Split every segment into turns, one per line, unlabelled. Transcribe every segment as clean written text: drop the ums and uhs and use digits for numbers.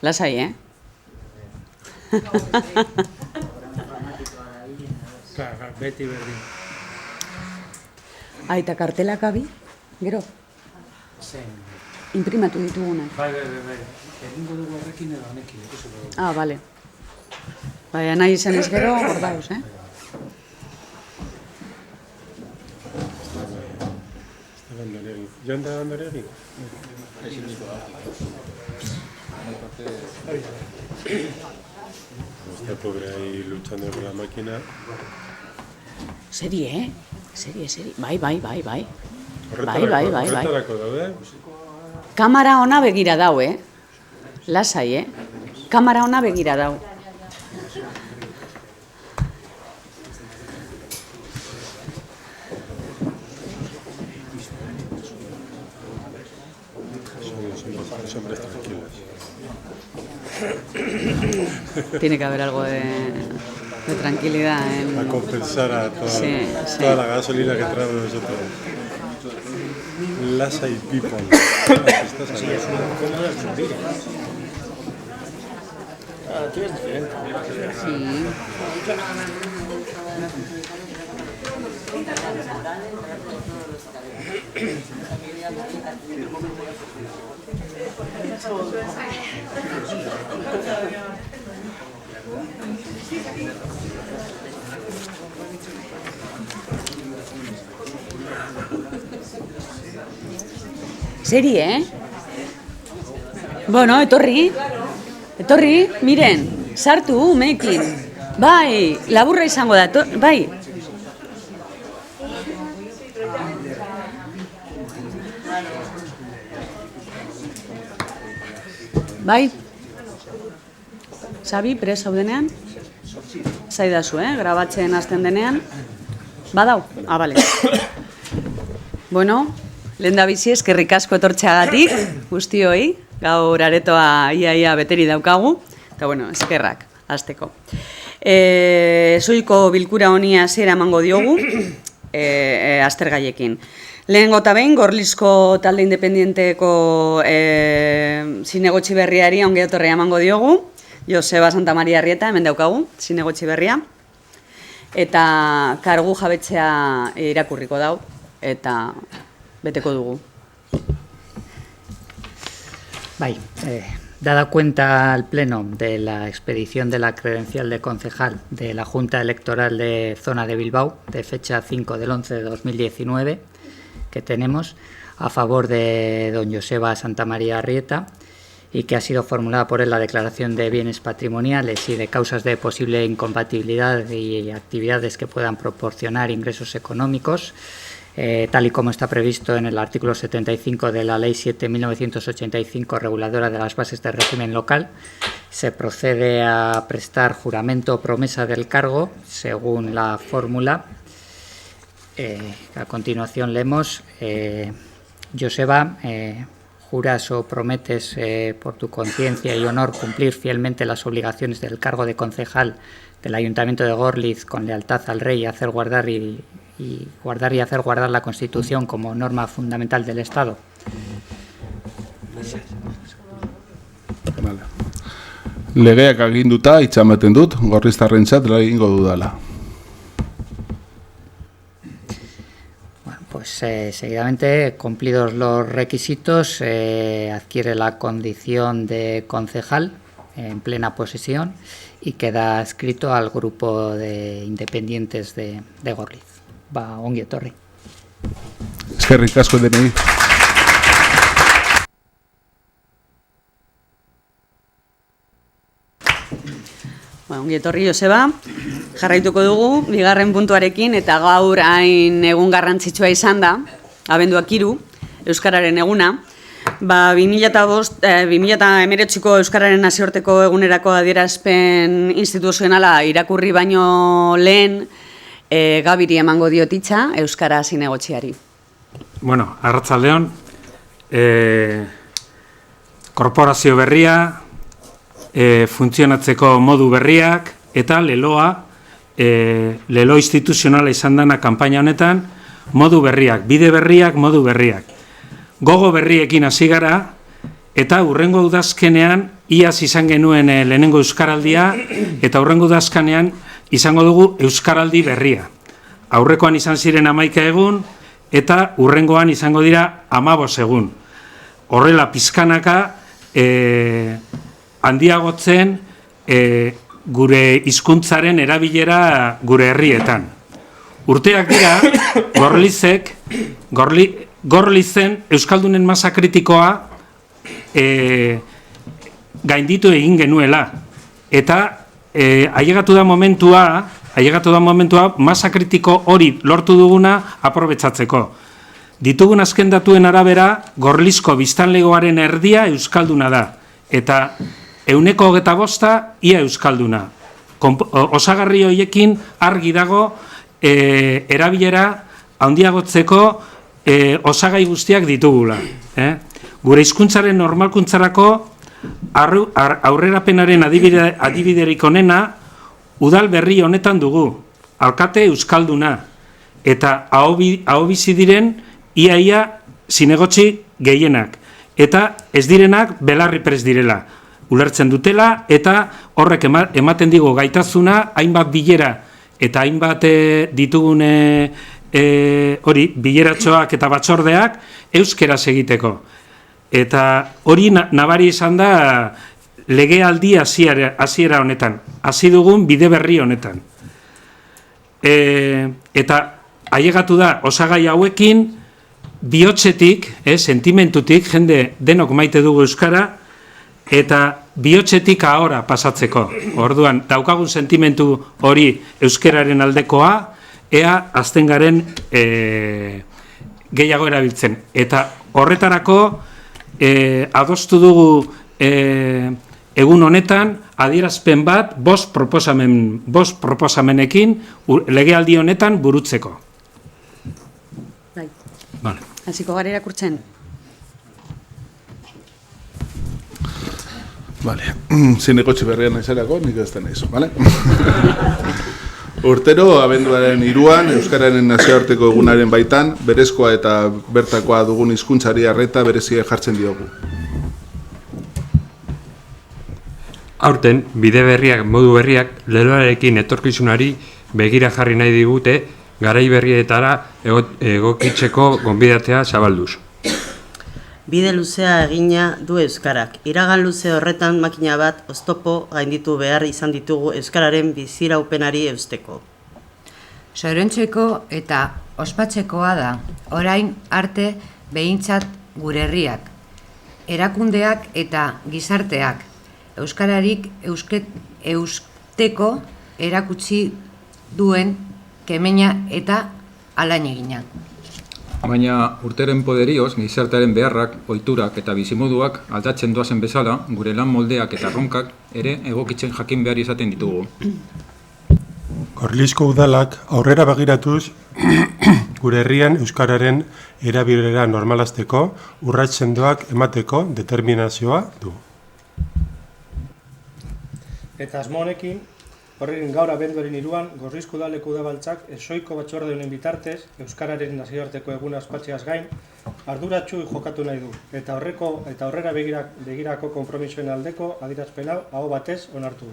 Lasai,
Beti berdin.
Aita kartelak abi, gero?
Zein.
Imprimatu ditugunak.
Bai. Egingo dugu horrekin edo honekin, ikusiko dugu.
Bale. Baina nahi izan ez gero, hor dauz,
¿Joan da Andoregi? Está pobre ahí luchando con la máquina.
Serie. Bai.
Horretarako daude?
Kamara ona begira dau, Lasai, Kamara ona begira dau.
Son hombres tranquilos.
Tiene que haber algo de tranquilidad.
A compensar a toda,
Sí.
toda la gasolina que traemos nosotros. Lasai people.
Aquí es diferente.
Sí. Serie, Bueno, etorri, miren, sartu, umeekin. Bai, laburra izango da, bai. Bai. Xabi, prest zaudenean? Zaidazu, grabatzen hasten denean. Badau? Bale. Bueno, lehendabizi eskerrik asko etortzeagatik, guztioi, gaur aretoa ia beteri daukagu, eta bueno, eskerrak, hasteko. Zoiko bilkura honi hasiera emango diogu, aztergaiekin. Lehenengo eta behin, Gorlizko talde independienteko zinegotzi berriari ongi etorria emango diogu, Joseba Santa Maria Arrieta, hemen daukagu, zinegotzi berria, eta kargu jabetzea irakurriko dau, eta beteko dugu.
Bai, dada cuenta al Pleno de la expedición de la credencial de concejal de la Junta Electoral de Zona de Bilbao, de fecha 5 del 11 de 2019, que tenemos a favor de don Joseba Santa María Arrieta, y que ha sido formulada por él la declaración de bienes patrimoniales y de causas de posible incompatibilidad y actividades que puedan proporcionar ingresos económicos, tal y como está previsto en el artículo 75 de la Ley 7.1985, reguladora de las bases de régimen local, se procede a prestar juramento o promesa del cargo según la fórmula. A continuación leemos: Joseba, juras o prometes por tu conciencia y honor cumplir fielmente las obligaciones del cargo de concejal del Ayuntamiento de Gorliz con lealtad al Rey y hacer guardar y hacer guardar la Constitución como norma fundamental del Estado.
Vale. Legeak aginduta itxamaten dut, gorriztarrentzat egingo dudala.
Pues seguidamente, cumplidos los requisitos, adquiere la condición de concejal en plena posesión y queda adscrito al grupo de independientes de Gorliz. Va, ongi etorri.
Eskerrik asko denei.
Ongi etorri, Joseba. Jarraituko dugu, bigarren puntuarekin, eta gaur hain egun garrantzitsua izan da, abenduak 3, Euskararen eguna. 2019ko Euskararen nazioarteko egunerako adierazpen instituzionala irakurri baino lehen, Gabiri emango diotitza Euskara zinegotziari.
Bueno, arratsaldeon, korporazio berria, funtzionatzeko modu berriak, eta leloa, lelo instituzionala izan dana kanpaina honetan, modu berriak, bide berriak, modu berriak. Gogo berriekin hasi gara, eta hurrengo udazkenean iaz izan genuen lehenengo euskaraldia, eta hurrengo udazkenean izango dugu euskaraldi berria. Aurrekoan izan ziren 11 egun, eta hurrengoan izango dira 15 egun. Horrela pizkanaka handiagotzen gure hizkuntzaren erabilera gure herrietan. Urteak dira, Gorlizen Euskaldunen masa kritikoa gainditu egin genuela. Eta ailegatu da momentua masa kritiko hori lortu duguna aprobetxatzeko. Ditugun azken datuen arabera, Gorlizko biztanlegoaren erdia euskalduna da, eta 25% ia euskalduna. Osagarri horiekin argi dago erabilera handiagotzeko osagai guztiak ditugula. Gure hizkuntzaren normalkuntzarako aurrerapenaren adibiderik onena udal berri honetan dugu, alkate euskalduna, eta aho bizi diren iaia zinegotzi gehienak, eta ez direnak belarri prest direla, ulertzen dutela, eta horrek ematen digu gaitasuna, hainbat bilera eta hainbat ditugune bileratxoak eta batzordeak euskeraz egiteko. Eta hori nabari izan da legealdi hasiera honetan, hasi dugun bide berri honetan. Eta ailegatu da osagai hauekin bihotzetik, sentimentutik, jende denok maite dugu euskara, eta bihotzetik ahora pasatzeko. Orduan, daukagun sentimentu hori euskararen aldekoa, ea azten garen gehiago erabiltzen. Eta horretarako adostu dugu egun honetan adierazpen bat 5 proposamenekin legealdi honetan burutzeko.
Bai. Hasiko gara irakurtzen.
Vale. Zinegotzi berrian naizerako, nik ez da naiz, vale? Urtero, abenduaren 3an, Euskararen nazioarteko egunaren baitan, berezkoa eta bertakoa dugun hizkuntzari arreta berezia jartzen diogu.
Aurten, bide berriak, modu berriak, leloarekin etorkizunari begira jarri nahi digute, garai berrietara egokitzeko gonbidatzea zabalduz.
Bide luzea egina du euskarak. Iragan luze horretan makina bat oztopo gainditu behar izan ditugu euskararen biziraupenari eusteko.
Sorontzeko eta ospatzekoa da, orain arte behintzat gure herriak, erakundeak eta gizarteak, euskararik eusteko erakutsi duen kemena eta alainegina.
Baina urteren poderioz, gizartearen beharrak, ohiturak eta bizimoduak aldatzen doazen bezala, gure lan moldeak eta ronkak ere egokitzen jakin behar izaten ditugu.
Gorlizko udalak aurrera begiratuz gure herrian euskararen erabilera normalazteko urrats sendoak emateko determinazioa du.
Eta asmo honekin, horrekin gaur abenduaren 3an, Gorlizko udaleko udabaltzak esoiko batzorde honen bitartez, euskararen nazioarteko eguna ospatzeaz gain, arduratsu jokatu nahi du, eta aurrera begirako konpromisoen aldeko adierazpen hau aho batez onartu du.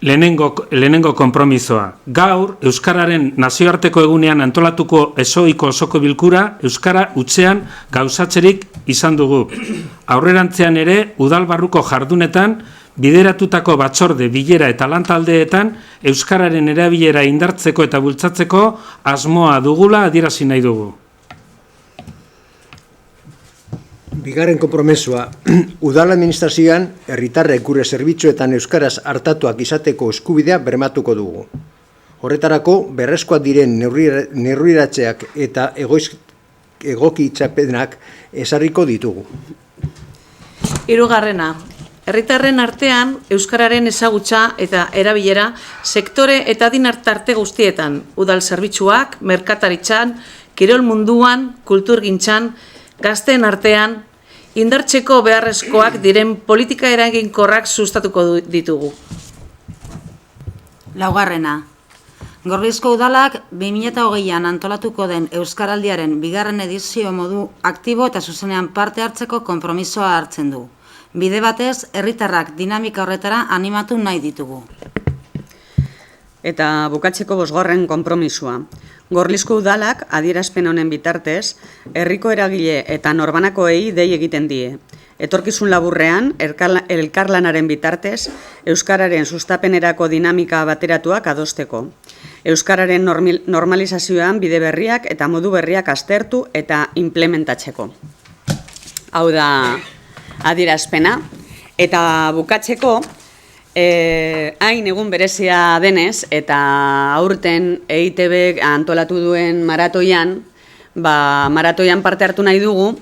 Lehenengo konpromisoa. Gaur, euskararen nazioarteko egunean antolatuko esoiko osoko bilkura, euskara hutsean gauzatzerik izan dugu. Aurrerantzean ere, udalbarruko jardunetan, bideratutako batzorde, bilera eta lantaldeetan euskararen erabilera indartzeko eta bultzatzeko asmoa dugula adierazi nahi dugu.
Bigarren konpromisoa, udal administrazioan herritarrek gure zerbitzuetan euskaraz hartatuak izateko eskubidea bermatuko dugu. Horretarako, berrezkoak diren neurriratzeak eta egokitzapenak ezarriko ditugu.
3. Herritarren artean euskararen ezagutza eta erabilera sektore eta adinartarte guztietan, udal zerbitzuak, merkataritzan, kirol munduan, kulturgintzan, gazteen artean, indartzeko beharrezkoak diren politika eraginkorrak sustatuko ditugu.
4.
Gorlizko udalak 2020an antolatuko den Euskaraldiaren bigarren edizio modu aktibo eta zuzenean parte hartzeko konpromisoa hartzen du. Bide batez, herritarrak dinamika horretara animatu nahi ditugu.
Eta bukatzeko 5. konpromisua. Gorlizko udalak adierazpen honen bitartez, herriko eragile eta norbanakoei dei egiten die. Etorkizun laburrean, elkarlanaren bitartez, euskararen sustapenerako dinamika bateratuak adosteko. Euskararen normalizazioan bide berriak eta modu berriak aztertu eta implementatzeko. Hau da adierazpena. Eta bukatzeko, hain egun berezia denez, eta aurten EITB antolatu duen maratoian, maratoian parte hartu nahi dugu,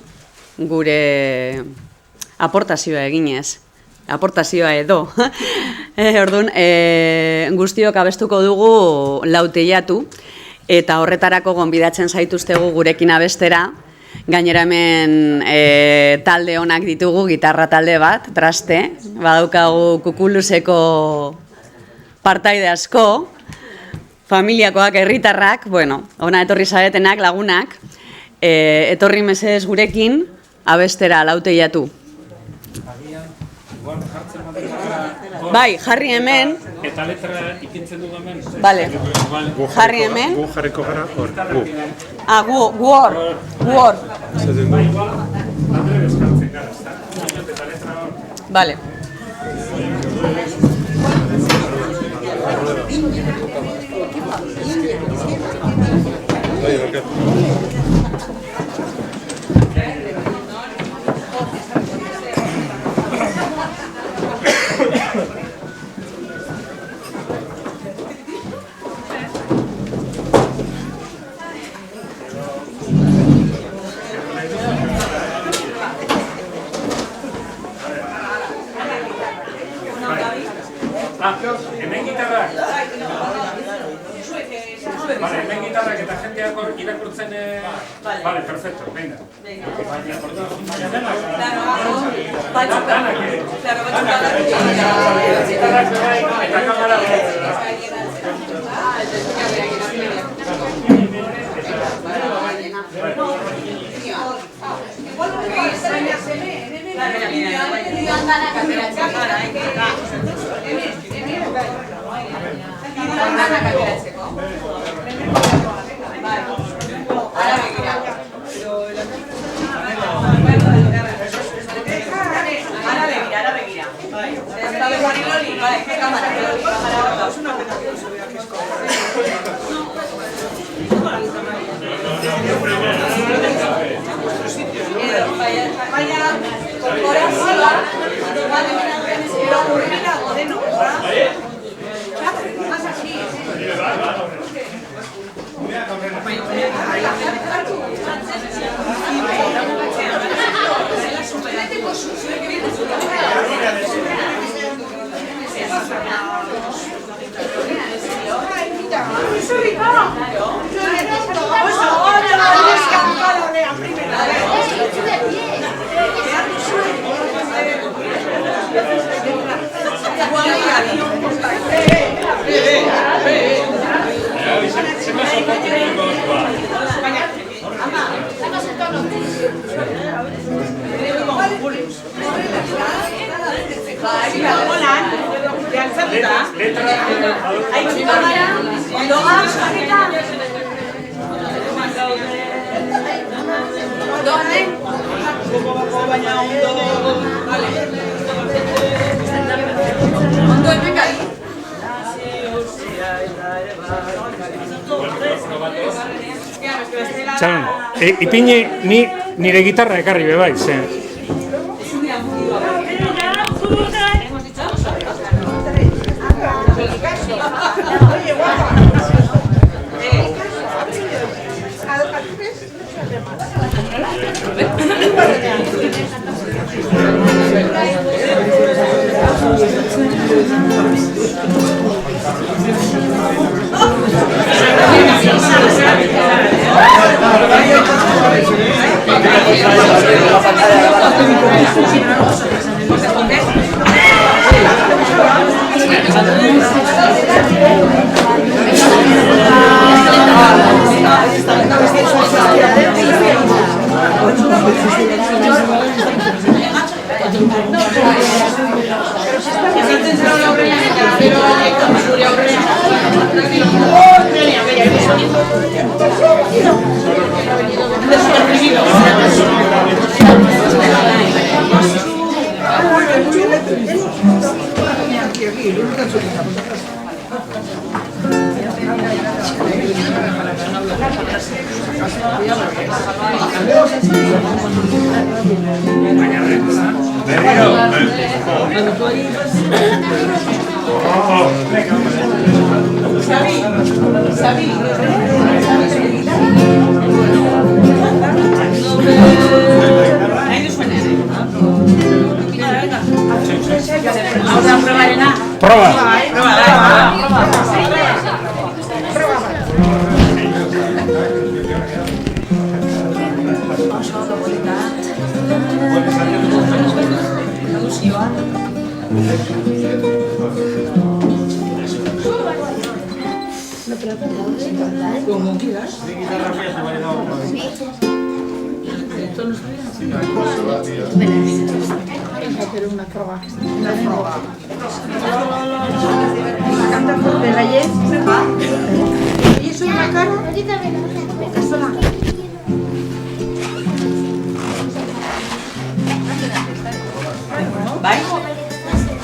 gure aportazioa eginez. Aportazioa edo. Orduan, guztiok abestuko dugu lauteiatu, eta horretarako gonbidatzen zaituztegu gurekin abestera. Gainera hemen talde onak ditugu, gitarra talde bat, traste, badaukagu Kukuluseko partaide asko, familiakoak, herritarrak, bueno, ona etorri zaretenak, lagunak, etorri mesedez gurekin abestera lauteiatu. Bai, jarri hemen.
Eta letra ipintzen dugu hemen.
Bale, jarri hemen.
Gu jarriko gara hor, gu.
Gu hor, gu hor. Bale.
Hemen gitarrak. Vale, hemen gitarrak eta jendeak irakurtzen... Vale, perfecto, venga. Eta kamara... Ipini nire gitarra ekarri bebai, zen.
Gracias.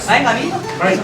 Bai, Gabi? Bai.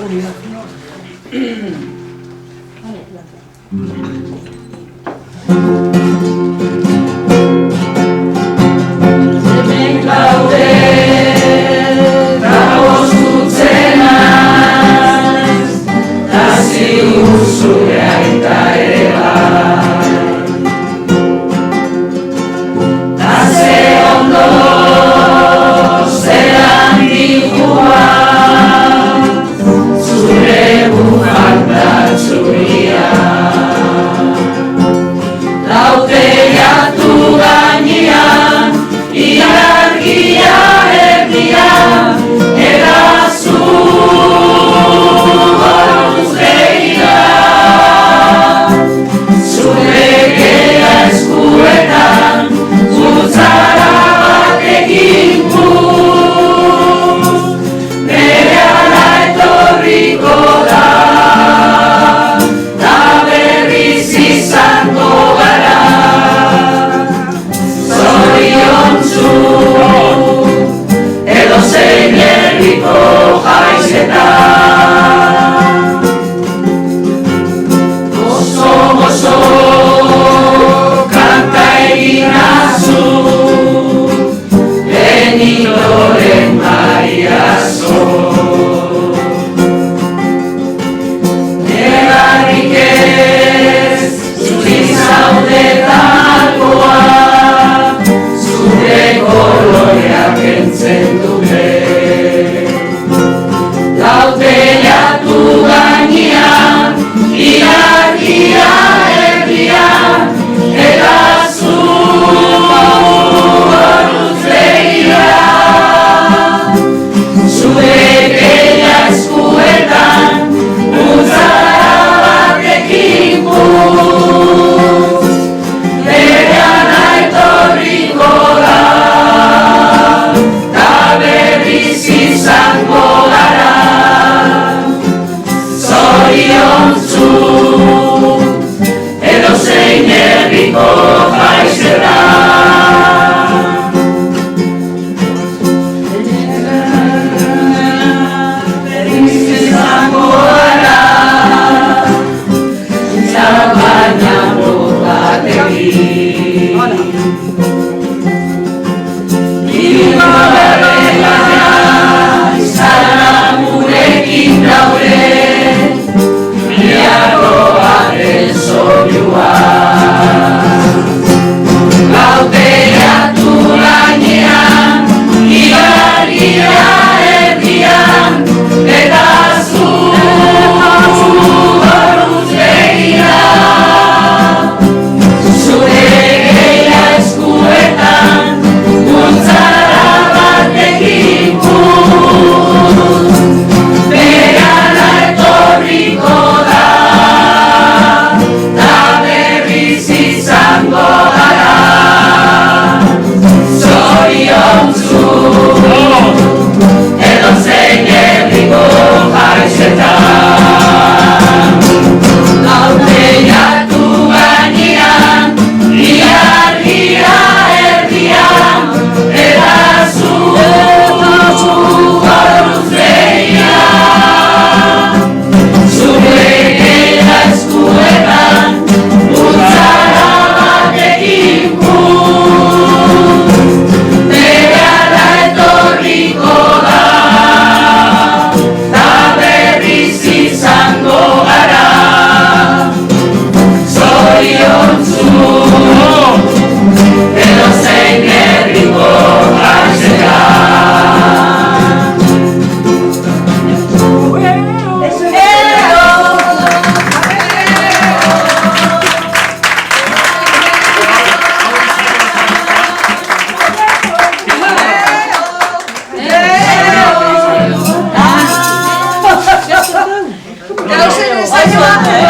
Gauzen esaioa